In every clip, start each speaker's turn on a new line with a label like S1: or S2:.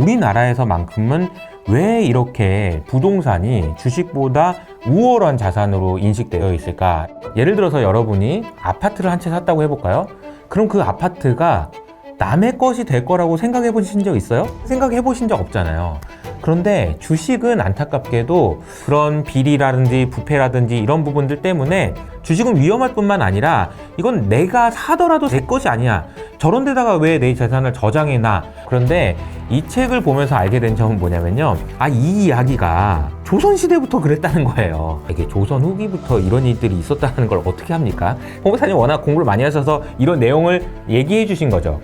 S1: 우리나라에서만큼은 왜 이렇게 부동산이 주식보다 우월한 자산으로 인식되어 있을까? 예를 들어서 여러분이 아파트를 한 채 샀다고 해볼까요? 그럼 그 아파트가 남의 것이 될 거라고 생각해 보신 적 있어요? 생각해 보신 적 없잖아요. 그런데 주식은 안타깝게도 그런 비리라든지 부패라든지 이런 부분들 때문에 주식은 위험할 뿐만 아니라 이건 내가 사더라도 내 것이 아니야. 저런 데다가 왜 내 재산을 저장해놔. 그런데 이 책을 보면서 알게 된 점은 뭐냐면요. 이 이야기가 조선시대부터 그랬다는 거예요. 이게 조선 후기부터 이런 일들이 있었다는 걸 어떻게 합니까? 홍 박사님 워낙 공부를 많이 하셔서 이런 내용을 얘기해 주신 거죠.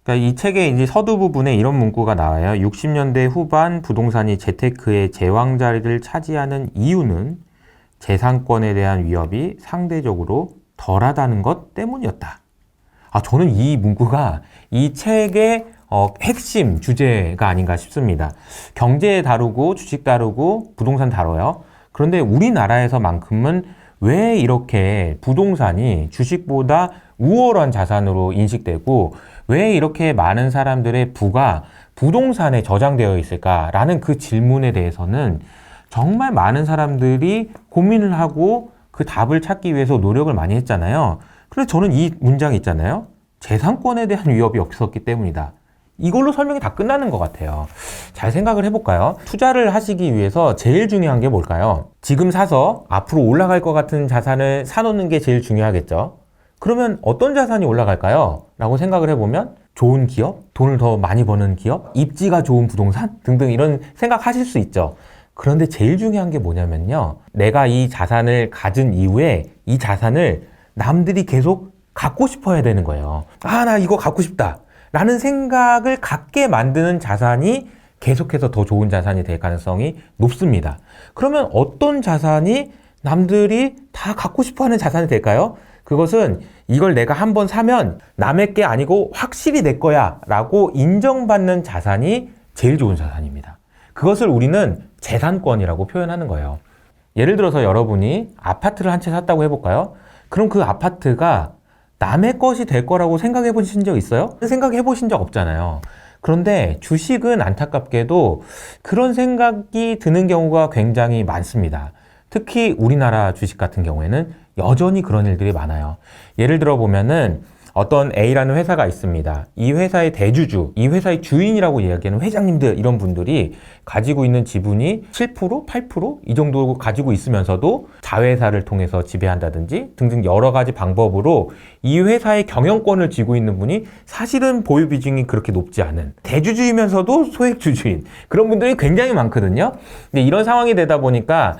S1: 그러니까 이 책의 이제 서두 부분에 이런 문구가 나와요. 60년대 후반 부동산이 재테크의 제왕자리를 차지하는 이유는 재산권에 대한 위협이 상대적으로 덜하다는 것 때문이었다. 저는 이 문구가 이 책의 핵심 주제가 아닌가 싶습니다. 경제 다루고 주식 다루고 부동산 다뤄요. 그런데 우리나라에서만큼은 왜 이렇게 부동산이 주식보다 우월한 자산으로 인식되고 왜 이렇게 많은 사람들의 부가 부동산에 저장되어 있을까라는 그 질문에 대해서는 정말 많은 사람들이 고민을 하고 그 답을 찾기 위해서 노력을 많이 했잖아요. 그래서 저는 이 문장 있잖아요. 재산권에 대한 위협이 없었기 때문이다. 이걸로 설명이 다 끝나는 것 같아요. 잘 생각을 해볼까요? 투자를 하시기 위해서 제일 중요한 게 뭘까요? 지금 사서 앞으로 올라갈 것 같은 자산을 사놓는 게 제일 중요하겠죠. 그러면 어떤 자산이 올라갈까요? 라고 생각을 해보면 좋은 기업, 돈을 더 많이 버는 기업, 입지가 좋은 부동산 등등 이런 생각하실 수 있죠. 그런데 제일 중요한 게 뭐냐면요. 내가 이 자산을 가진 이후에 이 자산을 남들이 계속 갖고 싶어야 되는 거예요. 나 이거 갖고 싶다 라는 생각을 갖게 만드는 자산이 계속해서 더 좋은 자산이 될 가능성이 높습니다. 그러면 어떤 자산이 남들이 다 갖고 싶어하는 자산이 될까요? 그것은 이걸 내가 한번 사면 남의 게 아니고 확실히 내 거야 라고 인정받는 자산이 제일 좋은 자산입니다. 그것을 우리는 재산권이라고 표현하는 거예요. 예를 들어서 여러분이 아파트를 한 채 샀다고 해볼까요? 그럼 그 아파트가 남의 것이 될 거라고 생각해 보신 적 있어요? 생각해 보신 적 없잖아요. 그런데 주식은 안타깝게도 그런 생각이 드는 경우가 굉장히 많습니다. 특히 우리나라 주식 같은 경우에는 여전히 그런 일들이 많아요. 예를 들어 보면은 어떤 A라는 회사가 있습니다. 이 회사의 대주주, 이 회사의 주인이라고 이야기하는 회장님들 이런 분들이 가지고 있는 지분이 7%, 8%이 정도 가지고 있으면서도 자회사를 통해서 지배한다든지 등등 여러 가지 방법으로 이 회사의 경영권을 쥐고 있는 분이 사실은 보유 비중이 그렇게 높지 않은 대주주이면서도 소액주주인 그런 분들이 굉장히 많거든요. 근데 이런 상황이 되다 보니까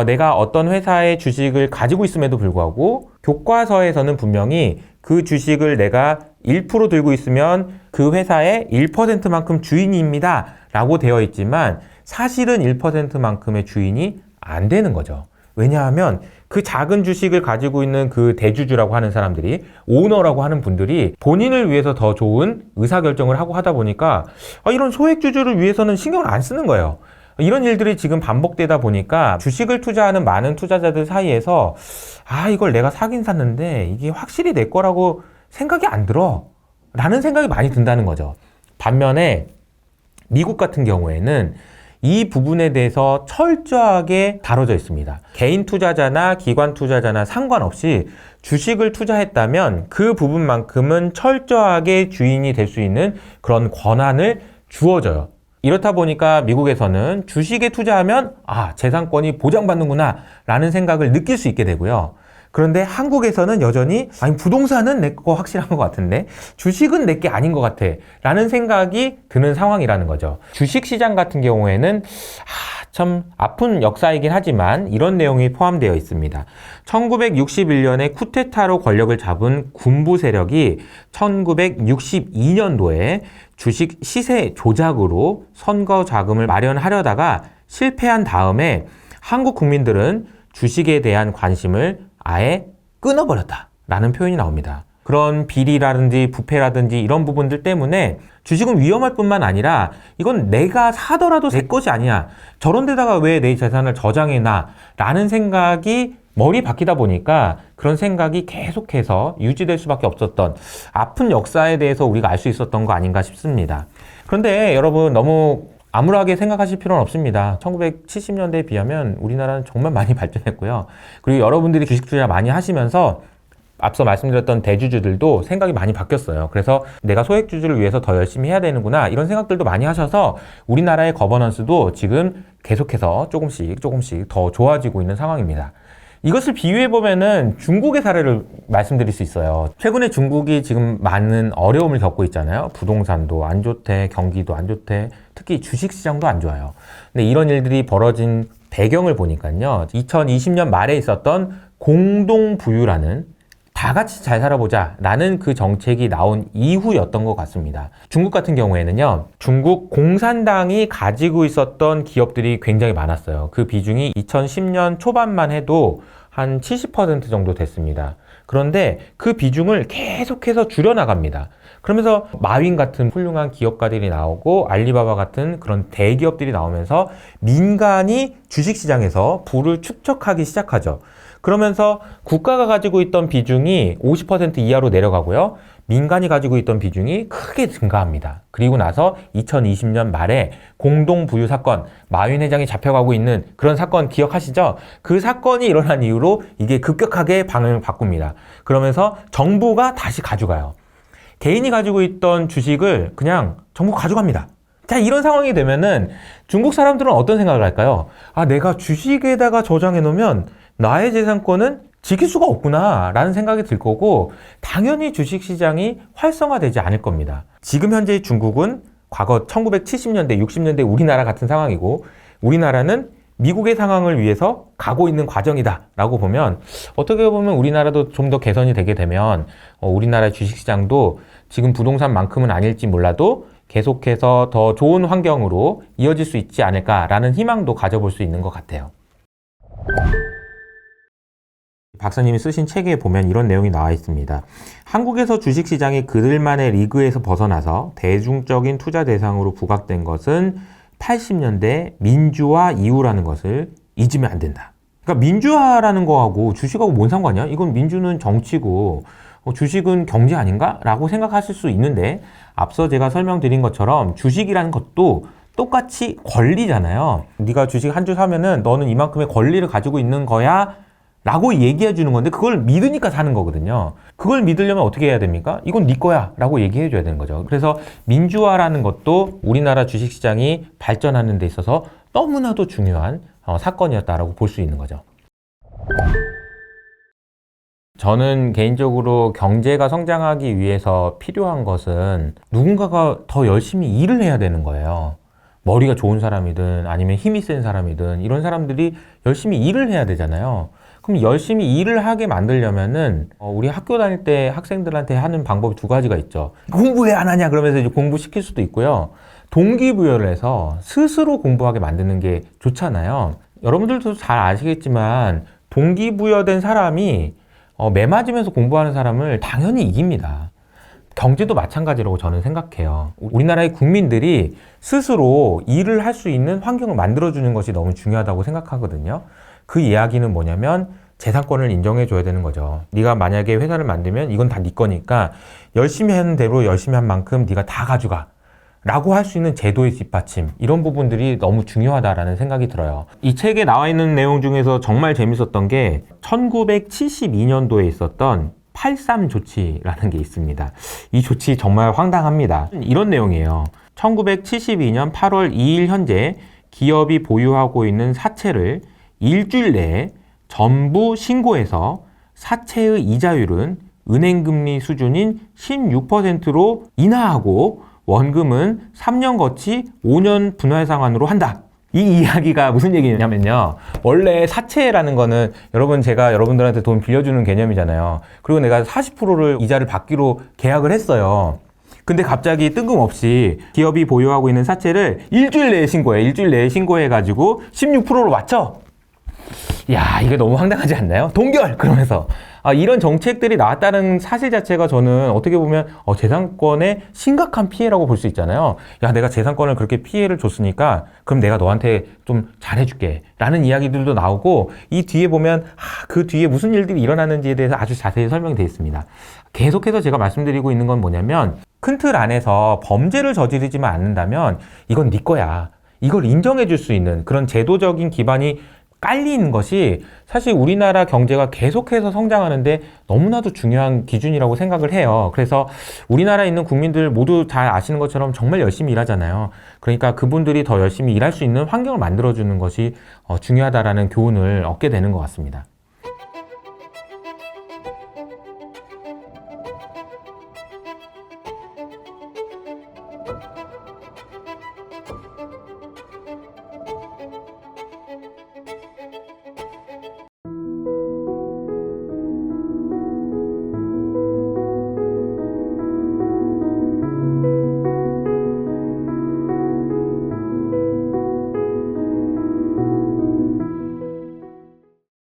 S1: 내가 어떤 회사의 주식을 가지고 있음에도 불구하고 교과서에서는 분명히 그 주식을 내가 1% 들고 있으면 그 회사의 1%만큼 주인입니다 라고 되어 있지만 사실은 1%만큼의 주인이 안 되는 거죠. 왜냐하면 그 작은 주식을 가지고 있는 그 대주주라고 하는 사람들이 오너라고 하는 분들이 본인을 위해서 더 좋은 의사결정을 하고 하다 보니까 이런 소액주주를 위해서는 신경을 안 쓰는 거예요. 이런 일들이 지금 반복되다 보니까 주식을 투자하는 많은 투자자들 사이에서 이걸 내가 사긴 샀는데 이게 확실히 내 거라고 생각이 안 들어 라는 생각이 많이 든다는 거죠. 반면에 미국 같은 경우에는 이 부분에 대해서 철저하게 다뤄져 있습니다. 개인 투자자나 기관 투자자나 상관없이 주식을 투자했다면 그 부분만큼은 철저하게 주인이 될 수 있는 그런 권한을 주어져요. 이렇다 보니까 미국에서는 주식에 투자하면 재산권이 보장받는구나 라는 생각을 느낄 수 있게 되고요. 그런데 한국에서는 여전히 부동산은 내 거 확실한 것 같은데 주식은 내 게 아닌 것 같아 라는 생각이 드는 상황이라는 거죠. 주식시장 같은 경우에는 참 아픈 역사이긴 하지만 이런 내용이 포함되어 있습니다. 1961년에 쿠데타로 권력을 잡은 군부 세력이 1962년도에 주식 시세 조작으로 선거 자금을 마련하려다가 실패한 다음에 한국 국민들은 주식에 대한 관심을 아예 끊어버렸다라는 표현이 나옵니다. 그런 비리라든지 부패라든지 이런 부분들 때문에 주식은 위험할 뿐만 아니라 이건 내가 사더라도 내 것이 아니야. 저런 데다가 왜 내 재산을 저장해놔? 라는 생각이 머리 바뀌다 보니까 그런 생각이 계속해서 유지될 수밖에 없었던 아픈 역사에 대해서 우리가 알 수 있었던 거 아닌가 싶습니다. 그런데 여러분 너무 암울하게 생각하실 필요는 없습니다. 1970년대에 비하면 우리나라는 정말 많이 발전했고요. 그리고 여러분들이 주식 투자 많이 하시면서 앞서 말씀드렸던 대주주들도 생각이 많이 바뀌었어요. 그래서 내가 소액주주를 위해서 더 열심히 해야 되는구나 이런 생각들도 많이 하셔서 우리나라의 거버넌스도 지금 계속해서 조금씩 더 좋아지고 있는 상황입니다. 이것을 비유해보면은 중국의 사례를 말씀드릴 수 있어요. 최근에 중국이 지금 많은 어려움을 겪고 있잖아요. 부동산도 안 좋대, 경기도 안 좋대, 특히 주식시장도 안 좋아요. 근데 이런 일들이 벌어진 배경을 보니까요. 2020년 말에 있었던 공동부유라는 다 같이 잘 살아보자 라는 그 정책이 나온 이후였던 것 같습니다. 중국 같은 경우에는요, 중국 공산당이 가지고 있었던 기업들이 굉장히 많았어요. 그 비중이 2010년 초반만 해도 한 70% 정도 됐습니다. 그런데 그 비중을 계속해서 줄여나갑니다. 그러면서 마윈 같은 훌륭한 기업가들이 나오고 알리바바 같은 그런 대기업들이 나오면서 민간이 주식시장에서 부를 축적하기 시작하죠. 그러면서 국가가 가지고 있던 비중이 50% 이하로 내려가고요. 민간이 가지고 있던 비중이 크게 증가합니다. 그리고 나서 2020년 말에 공동부유 사건, 마윈 회장이 잡혀가고 있는 그런 사건 기억하시죠? 그 사건이 일어난 이후로 이게 급격하게 방향을 바꿉니다. 그러면서 정부가 다시 가져가요. 개인이 가지고 있던 주식을 그냥 정부가 가져갑니다. 자, 이런 상황이 되면은 중국 사람들은 어떤 생각을 할까요? 아, 내가 주식에다가 저장해 놓으면 나의 재산권은 지킬 수가 없구나 라는 생각이 들 거고 당연히 주식시장이 활성화되지 않을 겁니다. 지금 현재 중국은 과거 1970년대, 60년대 우리나라 같은 상황이고 우리나라는 미국의 상황을 위해서 가고 있는 과정이다 라고 보면 어떻게 보면 우리나라도 좀 더 개선이 되게 되면 우리나라 주식시장도 지금 부동산만큼은 아닐지 몰라도 계속해서 더 좋은 환경으로 이어질 수 있지 않을까라는 희망도 가져볼 수 있는 것 같아요. 박사님이 쓰신 책에 보면 이런 내용이 나와 있습니다. 한국에서 주식시장이 그들만의 리그에서 벗어나서 대중적인 투자 대상으로 부각된 것은 80년대 민주화 이후라는 것을 잊으면 안 된다. 그러니까 민주화라는 거하고 주식하고 뭔 상관이야? 이건 민주는 정치고 주식은 경제 아닌가? 라고 생각하실 수 있는데 앞서 제가 설명드린 것처럼 주식이라는 것도 똑같이 권리잖아요. 네가 주식 한 주 사면은 너는 이만큼의 권리를 가지고 있는 거야 라고 얘기해 주는 건데 그걸 믿으니까 사는 거거든요. 그걸 믿으려면 어떻게 해야 됩니까? 이건 네 거야 라고 얘기해 줘야 되는 거죠. 그래서 민주화라는 것도 우리나라 주식시장이 발전하는 데 있어서 너무나도 중요한 사건이었다라고 볼 수 있는 거죠. 저는 개인적으로 경제가 성장하기 위해서 필요한 것은 누군가가 더 열심히 일을 해야 되는 거예요. 머리가 좋은 사람이든 아니면 힘이 센 사람이든 이런 사람들이 열심히 일을 해야 되잖아요. 그럼 열심히 일을 하게 만들려면은 우리 학교 다닐 때 학생들한테 하는 방법이 두 가지가 있죠. 공부 왜 안 하냐 그러면서 이제 공부시킬 수도 있고요. 동기부여를 해서 스스로 공부하게 만드는 게 좋잖아요. 여러분들도 잘 아시겠지만 동기부여된 사람이 매 맞으면서 공부하는 사람을 당연히 이깁니다. 경제도 마찬가지라고 저는 생각해요. 우리나라의 국민들이 스스로 일을 할 수 있는 환경을 만들어주는 것이 너무 중요하다고 생각하거든요. 그 이야기는 뭐냐면 재산권을 인정해줘야 되는 거죠. 네가 만약에 회사를 만들면 이건 다 네 거니까 열심히 하는 대로 열심히 한 만큼 네가 다 가져가 라고 할 수 있는 제도의 뒷받침, 이런 부분들이 너무 중요하다라는 생각이 들어요. 이 책에 나와 있는 내용 중에서 정말 재밌었던 게 1972년도에 있었던 83 조치라는 게 있습니다. 이 조치 정말 황당합니다. 이런 내용이에요. 1972년 8월 2일 현재 기업이 보유하고 있는 사채를 일주일 내에 전부 신고해서 사채의 이자율은 은행금리 수준인 16%로 인하하고 원금은 3년 거치 5년 분할 상환으로 한다. 이 이야기가 무슨 얘기냐면요. 원래 사채라는 거는 여러분 제가 여러분들한테 돈 빌려주는 개념이잖아요. 그리고 내가 40%를 이자를 받기로 계약을 했어요. 근데 갑자기 뜬금없이 기업이 보유하고 있는 사채를 일주일 내에 신고해. 일주일 내에 신고해가지고 16%로 맞춰. 야, 이게 너무 황당하지 않나요? 동결! 그러면서 이런 정책들이 나왔다는 사실 자체가 저는 어떻게 보면 재산권의 심각한 피해라고 볼 수 있잖아요. 야, 내가 재산권을 그렇게 피해를 줬으니까 그럼 내가 너한테 좀 잘해줄게 라는 이야기들도 나오고, 이 뒤에 보면 그 뒤에 무슨 일들이 일어나는지에 대해서 아주 자세히 설명이 되어 있습니다. 계속해서 제가 말씀드리고 있는 건 뭐냐면, 큰 틀 안에서 범죄를 저지르지만 않는다면 이건 네 거야, 이걸 인정해 줄 수 있는 그런 제도적인 기반이 깔리는 것이 사실 우리나라 경제가 계속해서 성장하는데 너무나도 중요한 기준이라고 생각을 해요. 그래서 우리나라에 있는 국민들 모두 잘 아시는 것처럼 정말 열심히 일하잖아요. 그러니까 그분들이 더 열심히 일할 수 있는 환경을 만들어주는 것이 중요하다라는 교훈을 얻게 되는 것 같습니다.